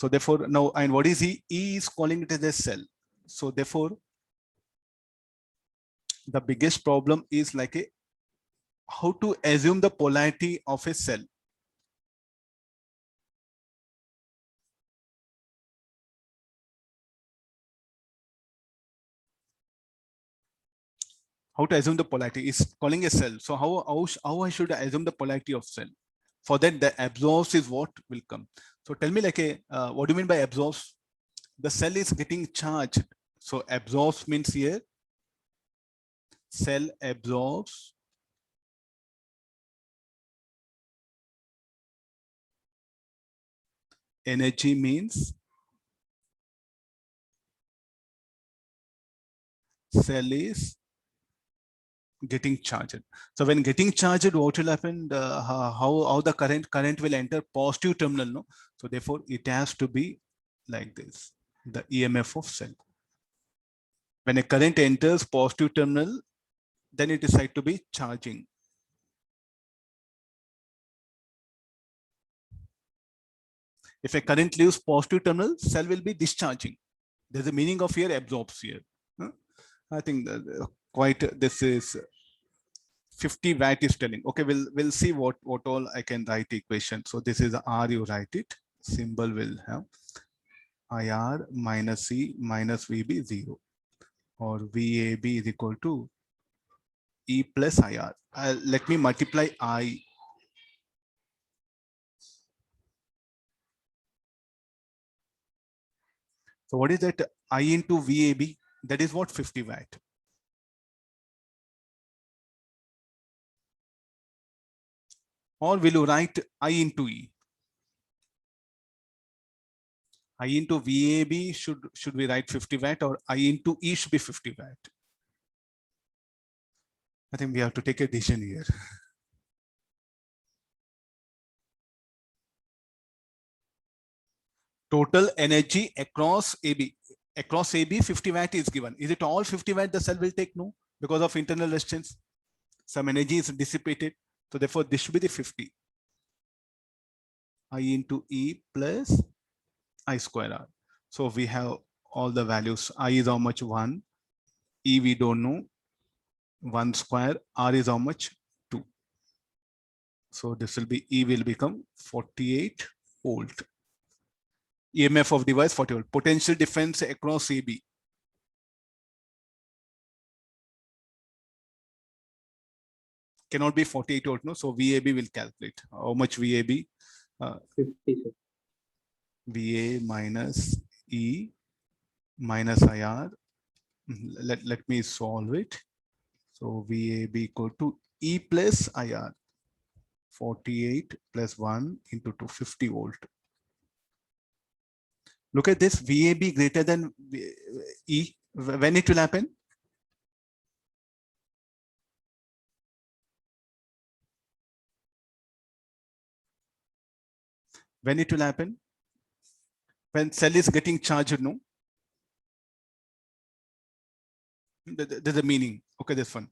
So therefore now, and what is E? E is calling it as a cell. So therefore, the biggest problem is like a how to assume the polarity of a cell. How to assume the polarity is calling a cell. So how I should assume the polarity of cell? For that, the absorbs is what will come. So tell me like a what do you mean by absorbs? The cell is getting charged. So absorbs means here cell absorbs energy means cell is getting charged. So when getting charged, what will happen? How the current will enter positive terminal, no? So therefore it has to be like this, the EMF of cell. When a current enters positive terminal, then it is said to be charging. If a current leaves positive terminal, cell will be discharging. There's a meaning of here absorbs here. I think that quite this is 50 watt is telling. Okay, we'll see what all I can write equation. So this is R, you write it. Symbol will have IR minus C minus VB 0, or VAB is equal to E plus IR. Let me multiply I. So what is that? I into VAB? That is what? 50 watt. Or will you write I into E? I into VAB should we write 50 watt, or I into E should be 50 watt? I think we have to take a decision here. Total energy across AB. Across AB, 50 watt is given. Is it all 50 watt the cell will take? No, because of internal resistance. Some energy is dissipated. So therefore, this should be the 50. I into E plus I square R. So we have all the values. I is how much? 1. E we don't know. 1 square. R is how much? 2. So this will be, E will become 48 volt. EMF of device 40 volt. Potential difference across AB. Cannot be 48 volt, no? So VAB will calculate. How much VAB? 50. VA minus E minus IR. Let me solve it. So VAB equal to E plus IR. 48 plus 1 into 250 volt. Look at this, VAB greater than E. When it will happen? When it will happen? When cell is getting charged, no? There's a meaning. Okay, this one.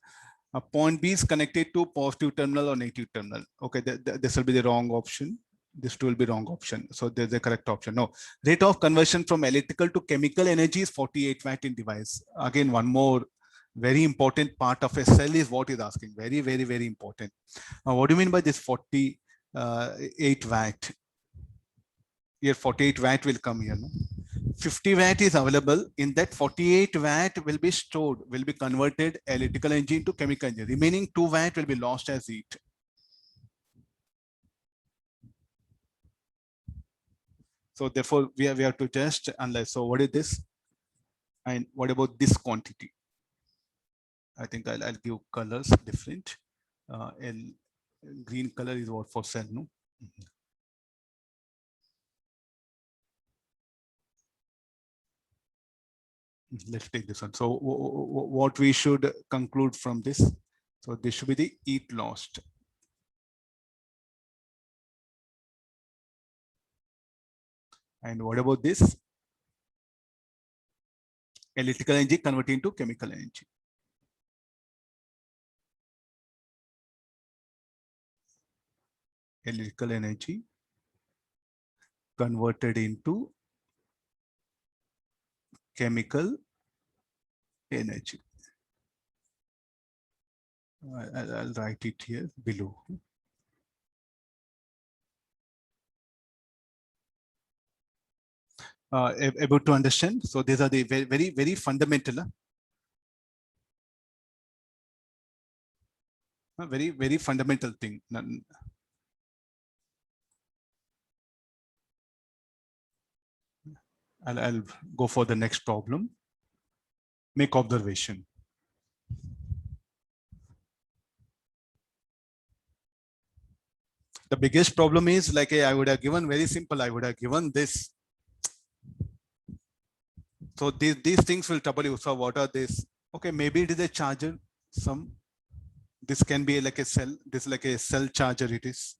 Point B is connected to positive terminal or negative terminal. Okay, this will be the wrong option. This will be wrong option. So there's a correct option. No, rate of conversion from electrical to chemical energy is 48 watt in device. Again, one more very important part of a cell is what is asking. Very, very, very important. What do you mean by this 48 watt? Here 48 watt will come here. No? 50 watt is available. In that 48 watt will be stored, will be converted electrical energy into chemical energy. Remaining 2 watt will be lost as heat. So therefore we have to just analyze. So what is this? And what about this quantity? I think I'll give colors different. And green color is what for cell, no? Let's take this one. So what we should conclude from this? So this should be the heat lost. And what about this? Electrical energy converted into chemical energy. Electrical energy converted into chemical energy. I'll write it here below. Able to understand? So these are the very fundamental. Very fundamental thing. I'll go for the next problem. Make observation. The biggest problem is like I would have given very simple. I would have given this. So these things will trouble you. So what are these? Okay, maybe it is a charger. This can be like a cell. This is like a cell charger. It is.